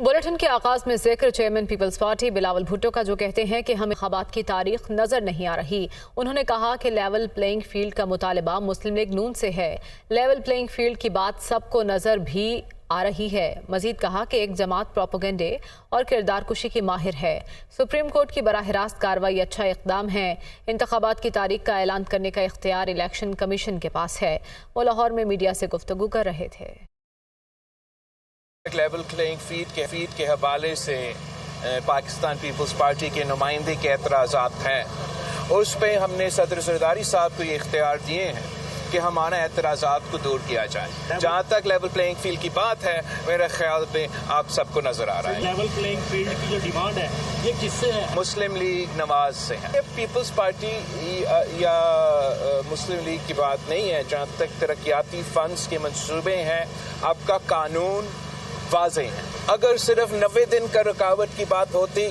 Bulletin के आगाज में जिक्र चेयरमैन पीपल्स पार्टी बिलावल भुट्टो का, जो कहते हैं कि हमें इंतखाबात की तारीख नजर नहीं आ रही। उन्होंने कहा कि लेवल प्लेइंग फील्ड का मुतालबा मुस्लिम लीग नून से है। लेवल प्लेइंग फील्ड की बात सबको नजर भी आ रही है। मजीद कहा कि एक जमात प्रोपेगेंडे और किरदार कुशी की माहिर है। सुप्रीम कोर्ट की बराह रास्त कार्रवाई अच्छा इकदाम है। इंतखाबात की तारीख का ऐलान करने का इख्तियार इलेक्शन कमीशन के पास है। वो लाहौर में मीडिया से गुफ्तगू कर रहे थे। लेवल प्लेइंग फील्ड के हवाले से पाकिस्तान पीपल्स पार्टी के नुमाइंदे के एतराज़ात हैं। उस पर हमने सदर ज़रदारी साहब को ये इख्तियार दिए हैं कि हमारा एतराज़ात को दूर किया जाए। जहाँ तक लेवल प्लेइंग फील्ड की बात है, मेरे ख्याल में आप सबको नजर आ रहा है। लेवल प्लेइंग फील्ड की जो डिमांड है ये किससे है? मुस्लिम लीग नवाज से है। पीपल्स पार्टी या मुस्लिम लीग की बात नहीं है। जहाँ तक तरक्याती फंड्स के मंसूबे हैं, आपका कानून वाज़ेह है। अगर सिर्फ 90 दिन का रुकावट की बात होती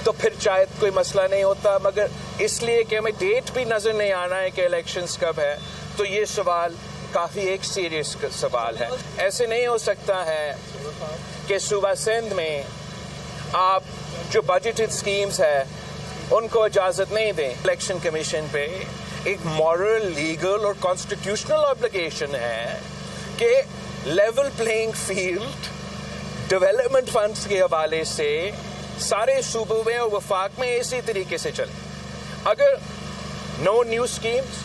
तो फिर शायद कोई मसला नहीं होता, मगर इसलिए कि हमें डेट भी नजर नहीं आना है कि इलेक्शंस कब है, तो ये सवाल काफी एक सीरियस सवाल है। ऐसे नहीं हो सकता है कि सूबा सिंध में आप जो बजटेड स्कीम्स है उनको इजाजत नहीं दें। इलेक्शन कमीशन पे एक मॉरल, लीगल और कॉन्स्टिट्यूशनल ऑब्लिगेशन है कि level playing field development funds के हवाले से सारे सूबों में और वफाक में इसी तरीके से चले। अगर नो न्यू स्कीम्स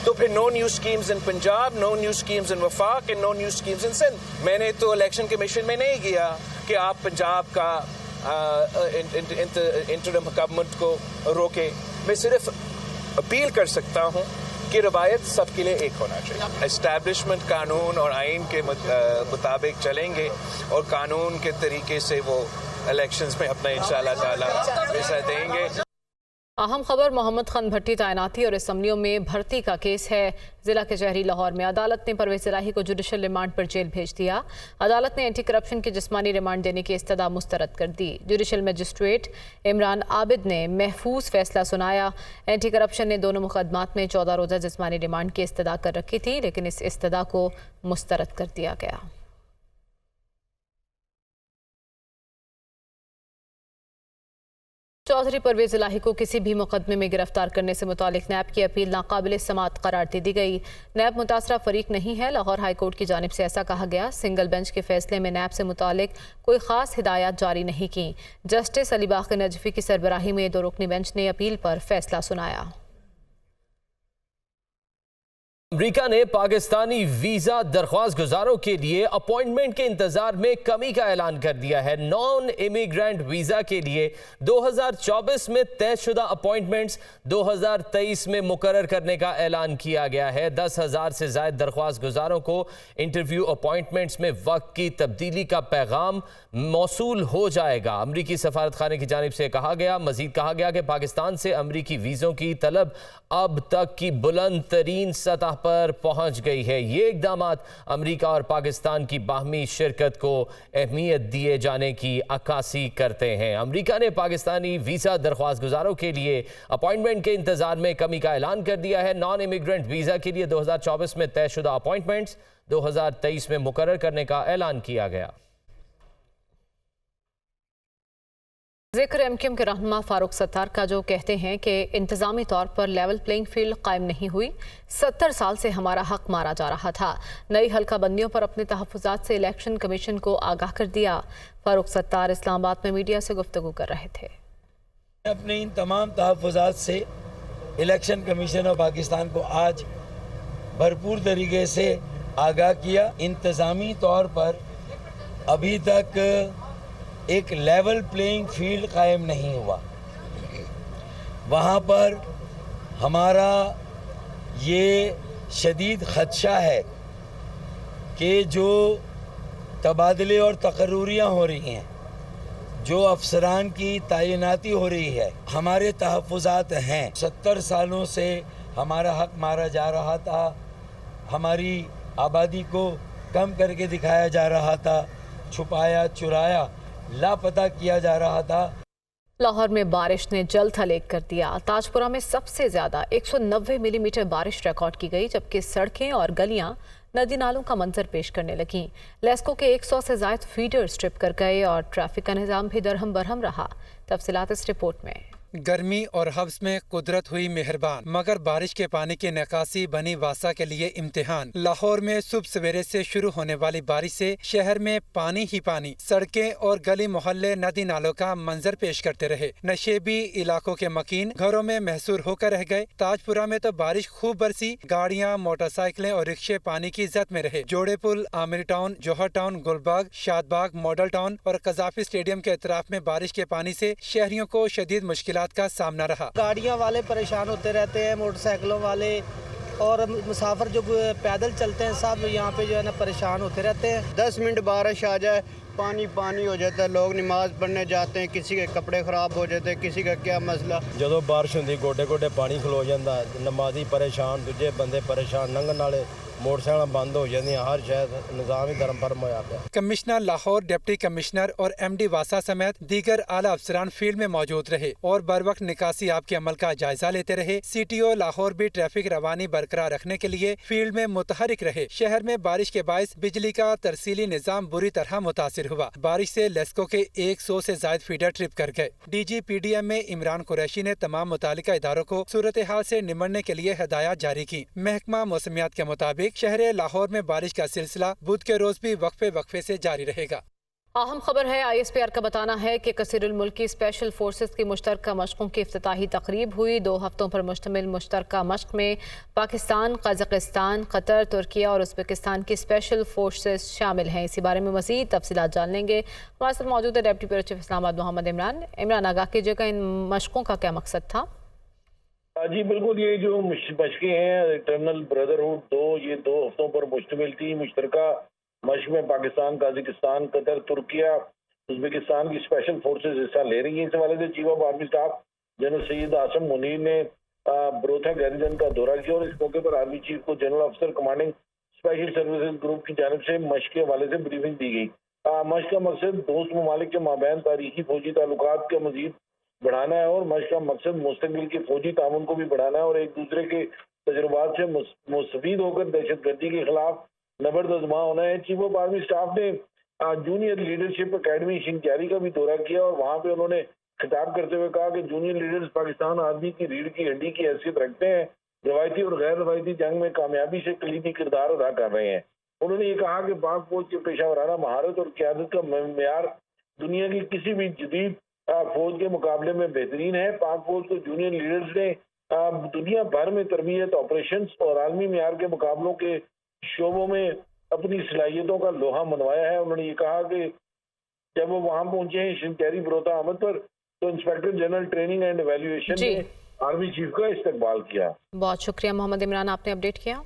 तो फिर no new schemes in Punjab, no new schemes in वफाक and no new schemes in Sindh. मैंने तो इलेक्शन कमीशन में नहीं किया कि आप पंजाब का इंटरिम गवर्नमेंट को रोके। मैं सिर्फ अपील कर सकता हूँ कि रवायत सबके लिए एक होना चाहिए। एस्टैब्लिशमेंट कानून और आइन के मुताबिक चलेंगे और कानून के तरीके से वो इलेक्शंस में अपना इंशाअल्लाह ताला हिस्सा देंगे। अहम खबर, मोहम्मद खान भट्टी तैनाती और असम्बलियों में भर्ती का केस है। जिला कचहरी लाहौर में अदालत ने परवेज इलाही को जुडिशल रिमांड पर जेल भेज दिया। अदालत ने एंटी करप्शन के जिस्मानी रिमांड देने की इस्तदा मुस्तरद कर दी। जुडिशल मजिस्ट्रेट इमरान आबिद ने महफूज फैसला सुनाया। एंटी करप्शन ने दोनों मुकदमात में 14 रोज़ा जिस्मानी रिमांड की इस्तदा कर रखी थी, लेकिन इस इस्तदा को मुस्तरद कर दिया गया। चौधरी परवेज इलाही को किसी भी मुकदमे में गिरफ्तार करने से मुतालिक नैब की अपील नाकाबिल समाअत करार दे दी गई। नैब मुतासरा फरीक नहीं है। लाहौर हाई कोर्ट की जानिब से ऐसा कहा गया। सिंगल बेंच के फैसले में नैब से मुतालिक कोई खास हिदायत जारी नहीं की। जस्टिस अली बाक़ी नजफी की सरबराही में 2 रुकनी बेंच ने अपील पर फैसला सुनाया। अमरीका ने पाकिस्तानी वीज़ा दरख्वास्त गुजारों के लिए अपॉइंटमेंट के इंतजार में कमी का ऐलान कर दिया है। नॉन इमिग्रेंट वीज़ा के लिए 2024 में तयशुदा अपॉइंटमेंट्स 2023 में मुकर्रर करने का ऐलान किया गया है। 10,000 से ज़ायद दरख्वास्त गुजारों को इंटरव्यू अपॉइंटमेंट्स में वक्त की तब्दीली का पैगाम मौसूल हो जाएगा। अमरीकी सफारत खाने की जानिब से कहा गया। मजीद कहा गया कि पाकिस्तान से अमरीकी वीज़ों की तलब अब तक की बुलंद तरीन सतह पर पहुंच गई है। ये इक़दामात अमरीका और पाकिस्तान की बाहमी शिरकत को अहमियत दिए जाने की अक्कासी करते हैं। अमरीका ने पाकिस्तानी वीज़ा दरख्वास्त गुजारों के लिए अपॉइंटमेंट के इंतजार में कमी का ऐलान कर दिया है। नॉन इमिग्रेंट वीज़ा के लिए 2024 में तयशुदा अपॉइंटमेंट्स 2023 में मुकर्रर करने का ऐलान किया गया। जिक्र एमक्यूएम के रहनुमा फारूक सत्तार का, जो कहते हैं कि इंतजामी तौर पर लेवल प्लेइंग फील्ड कायम नहीं हुई। 70 साल से हमारा हक मारा जा रहा था। नई हल्का बंदियों पर अपने तहफ़्फ़ुज़ात से इलेक्शन कमीशन को आगाह कर दिया। फारूक सत्तार इस्लामाबाद में मीडिया से गुफ्तगू कर रहे थे। अपने इन तमाम तहफ़्फ़ुज़ात से इलेक्शन कमीशन ऑफ पाकिस्तान को आज भरपूर तरीके से आगाह किया। इंतजामी तौर पर अभी तक एक लेवल प्लेइंग फील्ड कायम नहीं हुआ। वहाँ पर हमारा ये शदीद ख़दशा है कि जो तबादले और तकर्रुरियाँ हो रही हैं, जो अफसरान की तैनाती हो रही है, हमारे तहफ़्फ़ुज़ात हैं। 70 सालों से हमारा हक मारा जा रहा था। हमारी आबादी को कम करके दिखाया जा रहा था, छुपाया चुराया लापता किया जा रहा था। लाहौर में बारिश ने जल थलेग कर दिया। ताजपुरा में सबसे ज्यादा 190 मिलीमीटर बारिश रिकॉर्ड की गई, जबकि सड़कें और गलियां नदी नालों का मंजर पेश करने लगीं। लेस्को के 100 से ज़ायद फीडर स्ट्रिप कर गए और ट्रैफिक का निज़ाम भी दरहम बरहम रहा। तफसीलात इस रिपोर्ट में। गर्मी और हब्स में कुदरत हुई मेहरबान, मगर बारिश के पानी की निकासी बनी वासा के लिए इम्तिहान। लाहौर में सुबह सवेरे से शुरू होने वाली बारिश से शहर में पानी ही पानी, सड़कें और गली मोहल्ले नदी नालों का मंजर पेश करते रहे। नशेबी इलाकों के मकीन घरों में महसूर होकर रह गए। ताजपुरा में तो बारिश खूब बरसी, गाड़ियां, मोटरसाइकिलें और रिक्शे पानी की जद में रहे। जोड़े पुल, आमिर टाउन, जौहर town, Gulbagh, Shadbagh, model town और कजाफी स्टेडियम के अतराफ में बारिश के पानी से शहरियों को शदीद मुश्किलात का सामना रहा। गाड़ियां वाले परेशान होते रहते हैं, मोटरसाइकिलों वाले और मुसाफिर जो पैदल चलते हैं, सब यहाँ पे जो है ना परेशान होते रहते हैं। 10 मिनट बारिश आ जाए पानी पानी हो जाता है, लोग नमाज पढ़ने जाते हैं, किसी के कपड़े खराब हो जाते हैं, किसी का क्या मसला। ਜਦੋਂ ਬਾਰਿਸ਼ ਹੁੰਦੀ ਗੋਡੇ ਗੋਡੇ ਪਾਣੀ ਖਲੋ ਜਾਂਦਾ, ਨਮਾਜ਼ੀ ਪਰੇਸ਼ਾਨ, ਦੂਜੇ ਬੰਦੇ ਪਰੇਸ਼ਾਨ, ਲੰਘਣ ਵਾਲੇ मोटरसाइकिल बंद हो जाती, हर शहर निज़ाम ही धर्म फर्म होया पिया। कमिश्नर लाहौर, डिप्टी कमिश्नर और MD वासा समेत दीगर आला अफसरान फील्ड में मौजूद रहे और बर वक्त निकासी आप के अमल का जायजा लेते रहे। CTO लाहौर भी ट्रैफिक रवानी बरकरार रखने के लिए फील्ड में मुतहरिक रहे। शहर में बारिश के बायस बिजली का तरसीली निज़ाम बुरी तरह मुतासिर हुआ। बारिश से लेस्को के 100 से जायद फीडर ट्रिप कर गए। DG PDM में इमरान कुरैशी ने तमाम मुतालिका इदारों को सूरत हाल से निमटने के लिए हिदायत जारी की। महकमा मौसमियात के मुताबिक शहर लाहौर में बारिश का सिलसिला बुध के रोज भी वक्फे से जारी रहेगा। अहम खबर है, ISPR का बताना है कि कसीरुल मुल्की स्पेशल फोर्सेस की मुश्तरका मशकों की इफ्तिताही तकरीब हुई। 2 हफ्तों पर मुश्तमिल मुश्तरका मश्क में पाकिस्तान, कजाकिस्तान, कतर, तुर्किया और उज़्बेकिस्तान की स्पेशल फोर्सेस शामिल हैं। इसी बारे में मज़ीद तफसीलात जान लेंगे। हमारे साथ मौजूद है deputy bureau chief Islamabad Mohammad Imran. आगाह कीजिएगा, इन मशकों का क्या मकसद था? जी बिल्कुल, ये जो मशकें हैं इटर्नल ब्रदरहुड 2, ये 2 हफ्तों पर मुश्तमिल थी। मुश्तरका मशक में Pakistan, Kazakhstan, Qatar, Turkiye, Uzbekistan की स्पेशल फोर्सेस हिस्सा ले रही हैं। इस हवाले से chief of army staff general Syed Asim Munir ने ब्रोथा गैरिजन का दौरा किया और इस मौके पर आर्मी चीफ को जनरल अफसर कमांडिंग स्पेशल सर्विसेज ग्रुप की जानिब से मशक के हवाले से ब्रीफिंग दी गई। मशक का मकसद दोस्त ममालिक के माबैन तारीखी फौजी ताल्लुकात के मजीद बढ़ाना है और मशक का मकसद मुस्तकिल के फौजी ताउन को भी बढ़ाना है और एक दूसरे के तजुर्बात से मुस्तफीद होकर दहशतगर्दी के खिलाफ नबर्द आज़मा होना है। चीफ ऑफ आर्मी स्टाफ ने जूनियर लीडरशिप अकेडमी शिंक्यारी का भी दौरा किया और वहाँ पे उन्होंने खिताब करते हुए कहा कि जूनियर लीडर्स पाकिस्तान आर्मी की रीढ़ की हड्डी की हैसियत रखते हैं, रवायती और गैर रवायती जंग में कामयाबी से कलीदी किरदार अदा कर रहे हैं। उन्होंने ये कहा कि पाक फौज के पेशावराना महारत और क़यादत का मेयार दुनिया की किसी भी जदीद फौज के मुकाबले में बेहतरीन है। पाक फौज को जूनियर लीडर्स ने दुनिया भर में तरबियत, ऑपरेशंस और आलमी मेयार के मुकाबलों के शोबों में अपनी सलाहियतों का लोहा मनवाया है। उन्होंने ये कहा कि जब वो वहां पहुंचे हैं शिंक्यारी बरोता अहमद पर, तो inspector general training and evaluation ने आर्मी चीफ का इस्तकबाल किया। बहुत शुक्रिया मोहम्मद इमरान, आपने अपडेट किया।